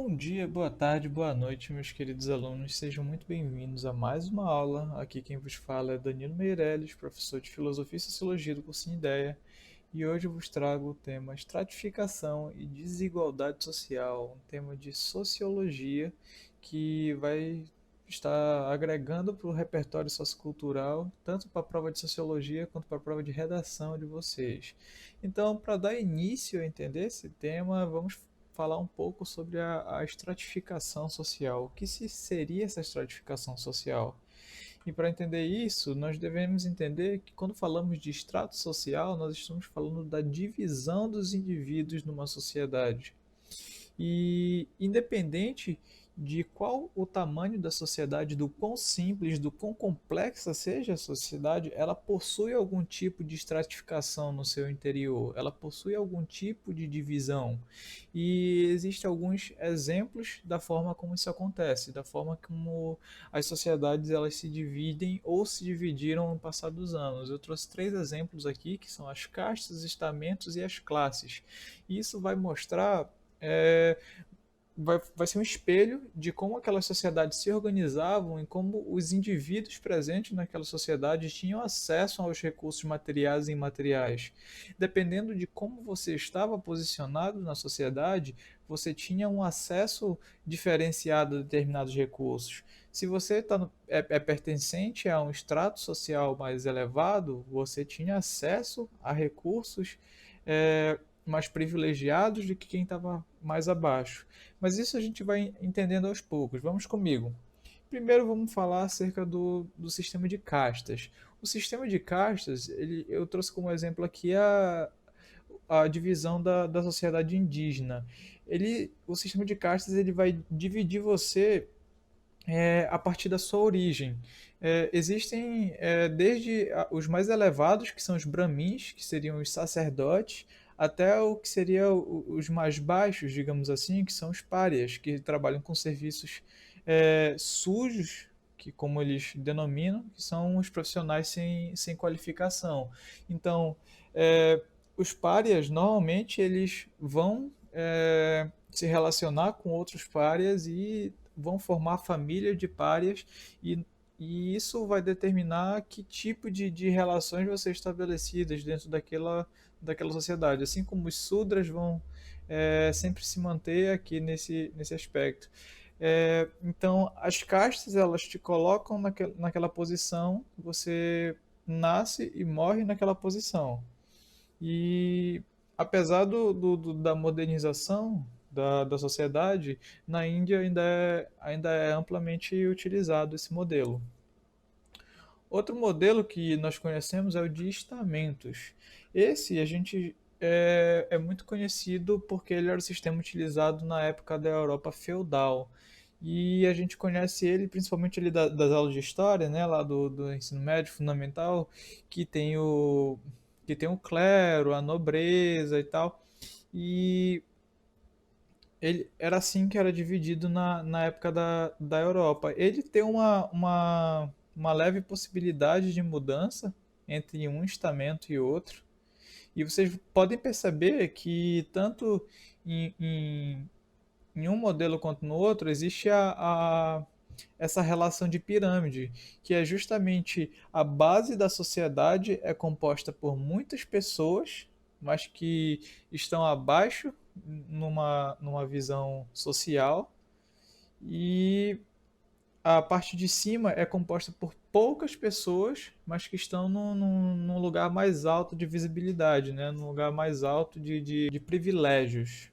Bom dia, boa tarde, boa noite, meus queridos alunos. Sejam muito bem-vindos a mais uma aula. Aqui quem vos fala é Danilo Meirelles, professor de Filosofia e Sociologia do curso Ideia. E hoje eu vos trago o tema estratificação e desigualdade social, um tema de sociologia que vai estar agregando para o repertório sociocultural, tanto para a prova de sociologia quanto para a prova de redação de vocês. Então, para dar início a entender esse tema, vamos falar um pouco sobre a estratificação social. O que seria essa estratificação social? E para entender isso, nós devemos entender que quando falamos de estrato social, nós estamos falando da divisão dos indivíduos numa sociedade. E independente de qual o tamanho da sociedade, do quão simples, do quão complexa seja a sociedade, ela possui algum tipo de estratificação no seu interior, ela possui algum tipo de divisão. E existem alguns exemplos da forma como isso acontece, da forma como as sociedades elas se dividem ou se dividiram no passar dos anos. Eu trouxe três exemplos aqui, que são as castas, os estamentos e as classes. E isso vai mostrar é, vai ser um espelho de como aquelas sociedades se organizavam e como os indivíduos presentes naquela sociedade tinham acesso aos recursos materiais e imateriais. Dependendo de como você estava posicionado na sociedade, você tinha um acesso diferenciado a determinados recursos. Se você é pertencente a um extrato social mais elevado, você tinha acesso a recursos é, mais privilegiados do que quem estava mais abaixo. Mas isso a gente vai entendendo aos poucos. Vamos comigo. Primeiro vamos falar acerca do sistema de castas. O sistema de castas, eu trouxe como exemplo aqui a divisão da sociedade indígena. O sistema de castas ele vai dividir você a partir da sua origem. Existem desde os mais elevados, que são os brahmins, que seriam os sacerdotes, até o que seria os mais baixos, digamos assim, que são os párias, que trabalham com serviços sujos, que como eles denominam, que são os profissionais sem qualificação. Então, os párias, normalmente, eles vão se relacionar com outros párias e vão formar família de párias e isso vai determinar que tipo de relações vão ser estabelecidas dentro daquela sociedade, assim como os sudras vão sempre se manter aqui nesse aspecto. Então, as castas elas te colocam naquela posição, você nasce e morre naquela posição. E apesar da modernização da sociedade, na Índia ainda é amplamente utilizado esse modelo. Outro modelo que nós conhecemos é o de estamentos. Esse a gente é muito conhecido porque ele era o sistema utilizado na época da Europa feudal. E a gente conhece ele principalmente ali das aulas de história, né, lá do ensino médio fundamental, que tem o, que tem o clero, a nobreza e tal. E ele era assim que era dividido na época da Europa. Ele tem uma leve possibilidade de mudança entre um estamento e outro. E vocês podem perceber que tanto em um modelo quanto no outro existe essa relação de pirâmide, que é justamente a base da sociedade é composta por muitas pessoas, mas que estão abaixo numa visão social, e a parte de cima é composta por poucas pessoas, mas que estão num lugar mais alto de visibilidade, né? Num lugar mais alto de privilégios.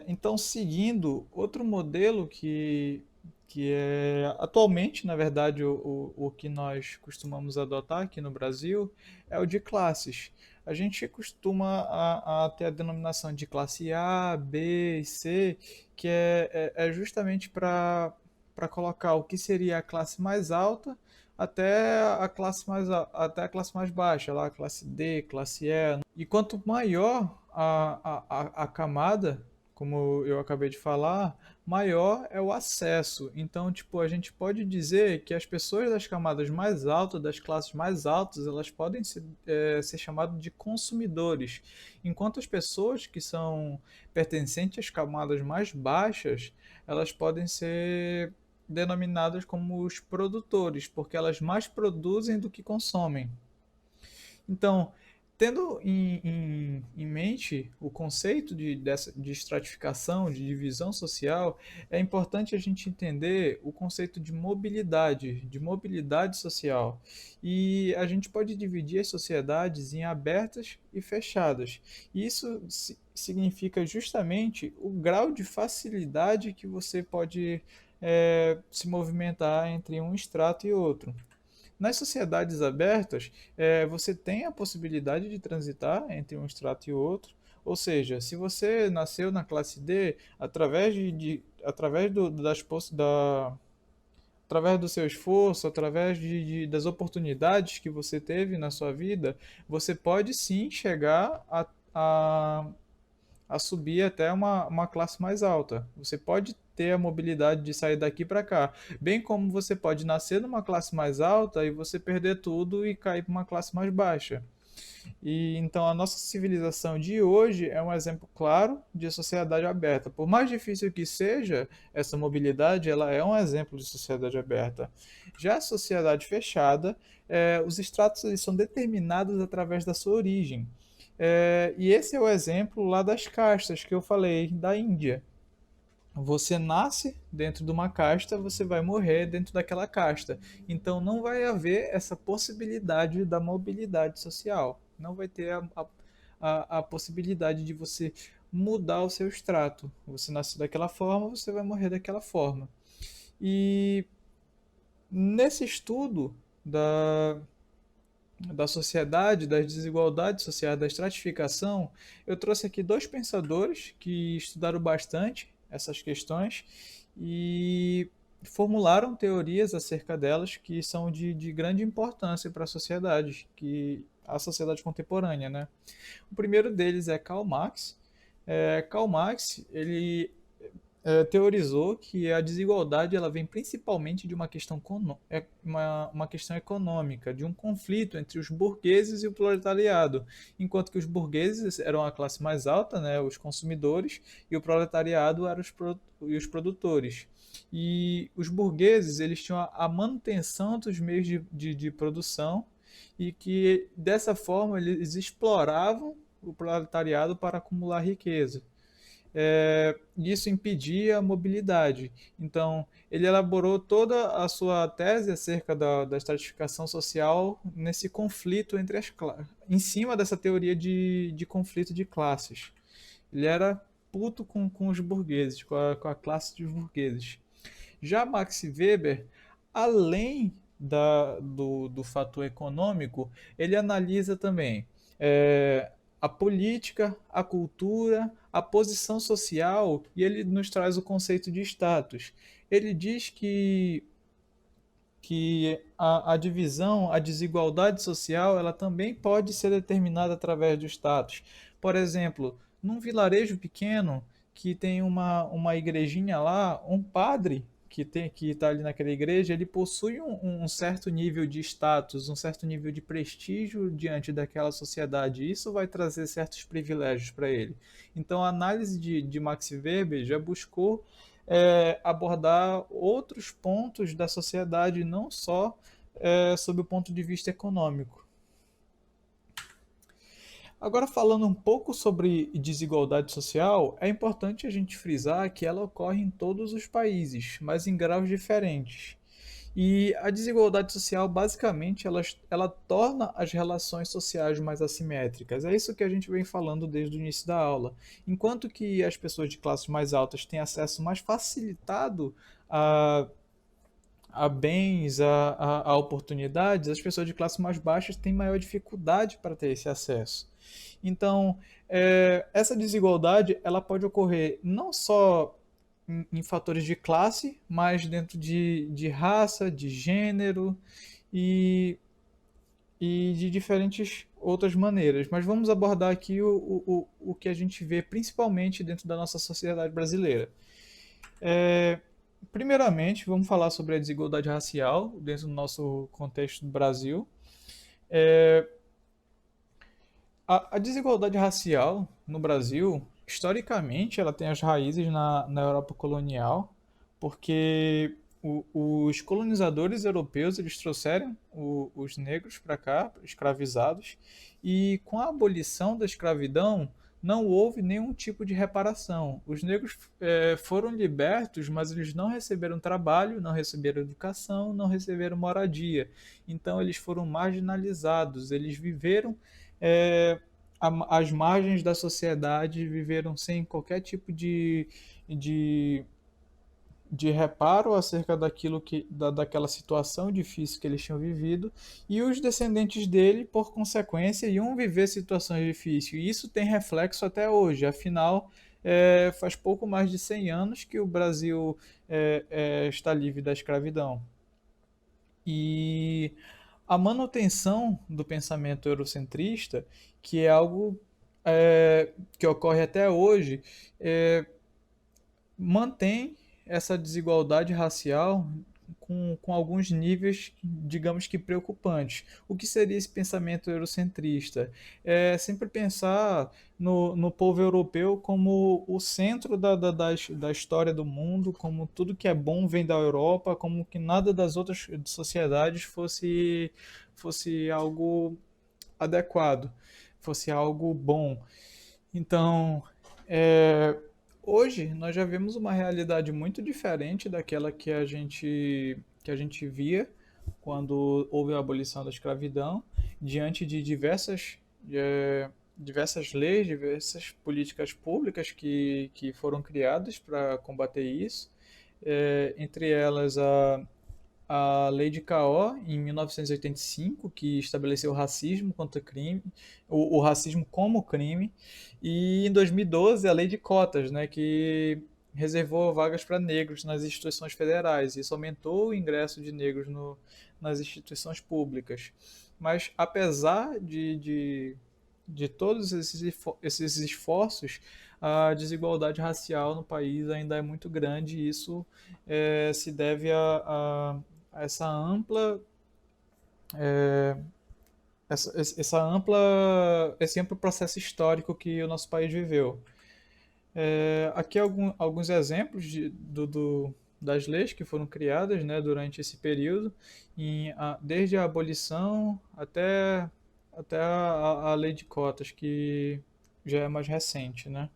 Então, seguindo outro modelo que é atualmente, na verdade, o que nós costumamos adotar aqui no Brasil é o de classes. A gente costuma a ter a denominação de classe A, B e C, que é justamente para colocar o que seria a classe mais alta até a classe mais baixa, lá, a classe D, classe E. E quanto maior a camada, como eu acabei de falar, maior é o acesso. Então, tipo, a gente pode dizer que as pessoas das camadas mais altas, das classes mais altas, elas podem ser chamadas de consumidores, enquanto as pessoas que são pertencentes às camadas mais baixas, elas podem ser denominadas como os produtores, porque elas mais produzem do que consomem. Então, tendo em mente o conceito de estratificação, de divisão social, é importante a gente entender o conceito de mobilidade social. E a gente pode dividir as sociedades em abertas e fechadas. E isso significa justamente o grau de facilidade que você pode se movimentar entre um extrato e outro. Nas sociedades abertas, você tem a possibilidade de transitar entre um extrato e outro. Ou seja, se você nasceu na classe D, através através do seu esforço, através das oportunidades que você teve na sua vida, você pode sim chegar a subir até uma classe mais alta. Você pode ter a mobilidade de sair daqui para cá, bem como você pode nascer numa classe mais alta e você perder tudo e cair para uma classe mais baixa. E então a nossa civilização de hoje é um exemplo claro de sociedade aberta. Por mais difícil que seja essa mobilidade, ela é um exemplo de sociedade aberta. Já a sociedade fechada, os estratos eles são determinados através da sua origem. E esse é o exemplo lá das castas que eu falei da Índia. Você nasce dentro de uma casta, você vai morrer dentro daquela casta. Então não vai haver essa possibilidade da mobilidade social. Não vai ter a possibilidade de você mudar o seu extrato. Você nasce daquela forma, você vai morrer daquela forma. E nesse estudo da sociedade, das desigualdades sociais, da estratificação, eu trouxe aqui dois pensadores que estudaram bastante essas questões e formularam teorias acerca delas que são de grande importância para a sociedade contemporânea, né? O primeiro deles é Karl Marx. Karl Marx, ele teorizou que a desigualdade ela vem principalmente de uma questão econômica, de um conflito entre os burgueses e o proletariado, enquanto que os burgueses eram a classe mais alta, né, os consumidores, e o proletariado eram os produtores. E os burgueses eles tinham a manutenção dos meios de produção e que dessa forma eles exploravam o proletariado para acumular riqueza. Isso impedia a mobilidade. Então, ele elaborou toda a sua tese acerca da estratificação social nesse conflito entre em cima dessa teoria de conflito de classes. Ele era puto com os burgueses, com a classe dos burgueses. Já Max Weber, além do fator econômico, ele analisa também a política, a cultura, a posição social e ele nos traz o conceito de status. Ele diz que a divisão, a desigualdade social, ela também pode ser determinada através do status. Por exemplo, num vilarejo pequeno que tem uma igrejinha lá, um padre que está ali naquela igreja, ele possui um certo nível de status, um certo nível de prestígio diante daquela sociedade. Isso vai trazer certos privilégios para ele. Então, a análise de Max Weber já buscou abordar outros pontos da sociedade, não só sob o ponto de vista econômico. Agora, falando um pouco sobre desigualdade social, é importante a gente frisar que ela ocorre em todos os países, mas em graus diferentes. E a desigualdade social, basicamente, ela torna as relações sociais mais assimétricas. É isso que a gente vem falando desde o início da aula. Enquanto que as pessoas de classes mais altas têm acesso mais facilitado a bens, a oportunidades, as pessoas de classes mais baixas têm maior dificuldade para ter esse acesso. Então, essa desigualdade ela pode ocorrer não só em fatores de classe, mas dentro de raça, de gênero e, e de diferentes outras maneiras, mas vamos abordar aqui o que a gente vê principalmente dentro da nossa sociedade brasileira. É, Primeiramente, vamos falar sobre a desigualdade racial dentro do nosso contexto do Brasil. É, a desigualdade racial no Brasil, historicamente, ela tem as raízes na Europa colonial, porque os colonizadores europeus eles trouxeram os negros para cá, escravizados, e com a abolição da escravidão não houve nenhum tipo de reparação. Os negros foram libertos, mas eles não receberam trabalho, não receberam educação, não receberam moradia. Então eles foram marginalizados, eles viveram é, às margens da sociedade, viveram sem qualquer tipo de, de reparo acerca daquela situação difícil que eles tinham vivido, e os descendentes dele, por consequência, iam viver situações difíceis. E isso tem reflexo até hoje, afinal, faz pouco mais de 100 anos que o Brasil está livre da escravidão. E a manutenção do pensamento eurocentrista, que é algo que ocorre até hoje, é, mantém essa desigualdade racial com alguns níveis, digamos que preocupantes. O que seria esse pensamento eurocentrista? É sempre pensar no povo europeu como o centro da história do mundo, como tudo que é bom vem da Europa, como que nada das outras sociedades fosse algo adequado, fosse algo bom. Então, é, hoje nós já vemos uma realidade muito diferente daquela que a gente via quando houve a abolição da escravidão, diante de diversas leis, diversas políticas públicas que foram criadas para combater isso, entre elas a Lei de Cahó, em 1985, que estabeleceu o racismo contra crime, o racismo como crime, e em 2012 a Lei de Cotas, né, que reservou vagas para negros nas instituições federais. Isso aumentou o ingresso de negros nas instituições públicas. Mas apesar de todos esses esforços, a desigualdade racial no país ainda é muito grande, e isso se deve a essa ampla esse amplo processo histórico que o nosso país viveu. Aqui alguns exemplos das leis que foram criadas, né, durante esse período, desde a abolição até a lei de cotas, que já é mais recente, né?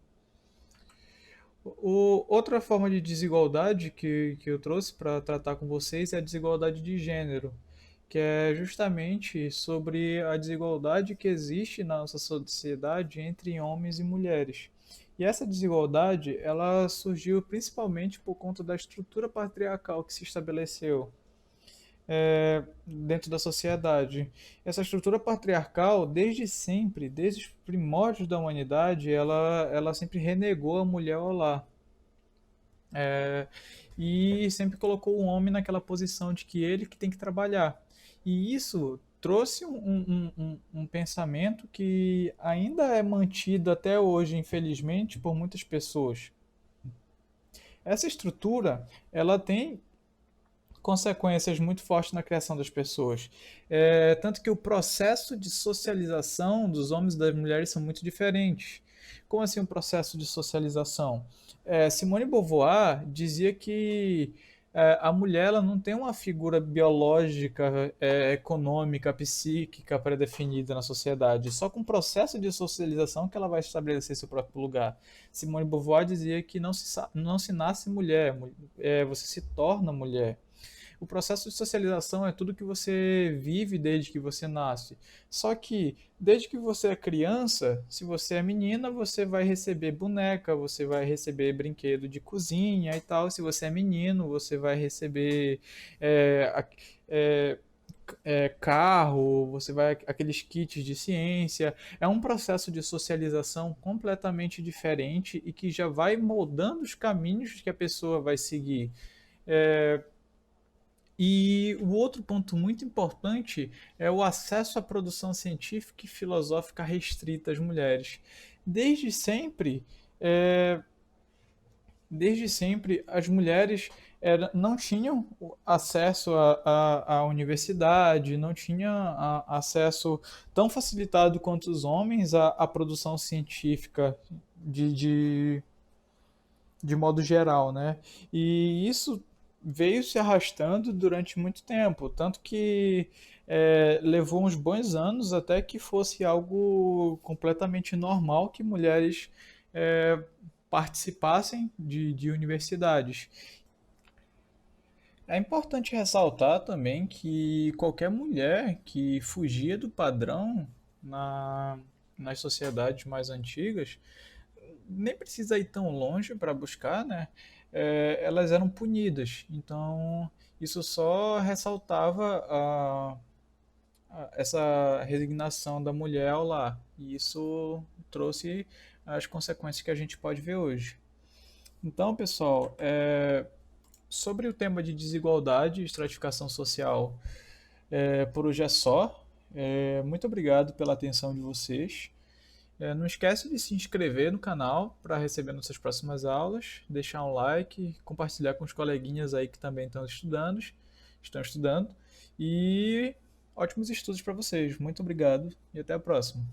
Outra forma de desigualdade que eu trouxe para tratar com vocês é a desigualdade de gênero, que é justamente sobre a desigualdade que existe na nossa sociedade entre homens e mulheres. E essa desigualdade, ela surgiu principalmente por conta da estrutura patriarcal que se estabeleceu dentro da sociedade. Essa estrutura patriarcal, desde sempre, desde os primórdios da humanidade, ela sempre renegou a mulher ao lar. É, e sempre colocou o homem naquela posição de que ele que tem que trabalhar. E isso trouxe um pensamento que ainda é mantido até hoje, infelizmente, por muitas pessoas. Essa estrutura, ela tem consequências muito fortes na criação das pessoas. Tanto que o processo de socialização dos homens e das mulheres são muito diferentes. Como assim um processo de socialização? Simone de Beauvoir dizia que a mulher ela não tem uma figura biológica, econômica, psíquica pré-definida na sociedade. Só com o processo de socialização que ela vai estabelecer seu próprio lugar. Simone de Beauvoir dizia que não se nasce mulher, você se torna mulher. O processo de socialização é tudo que você vive desde que você nasce. Só que, desde que você é criança, se você é menina, você vai receber boneca, você vai receber brinquedo de cozinha e tal. Se você é menino, você vai receber é, é, carro, você vai aqueles kits de ciência. É um processo de socialização completamente diferente e que já vai moldando os caminhos que a pessoa vai seguir. É, E o outro ponto muito importante é o acesso à produção científica e filosófica restrita às mulheres. Desde sempre, é, desde sempre as mulheres não tinham acesso à universidade, não tinham acesso tão facilitado quanto os homens à produção científica de, de, de modo geral, né? E isso veio se arrastando durante muito tempo, tanto que levou uns bons anos até que fosse algo completamente normal que mulheres é, participassem de universidades. É importante ressaltar também que qualquer mulher que fugia do padrão na, nas sociedades mais antigas nem precisa ir tão longe para buscar, né? Elas eram punidas. Então, isso só ressaltava essa resignação da mulher ao lar. E isso trouxe as consequências que a gente pode ver hoje. Então, pessoal, sobre o tema de desigualdade e estratificação social, por hoje é só. Muito obrigado pela atenção de vocês. Não esquece de se inscrever no canal para receber nossas próximas aulas, deixar um like, compartilhar com os coleguinhas aí que também estão estudando. E ótimos estudos para vocês. Muito obrigado e até a próxima.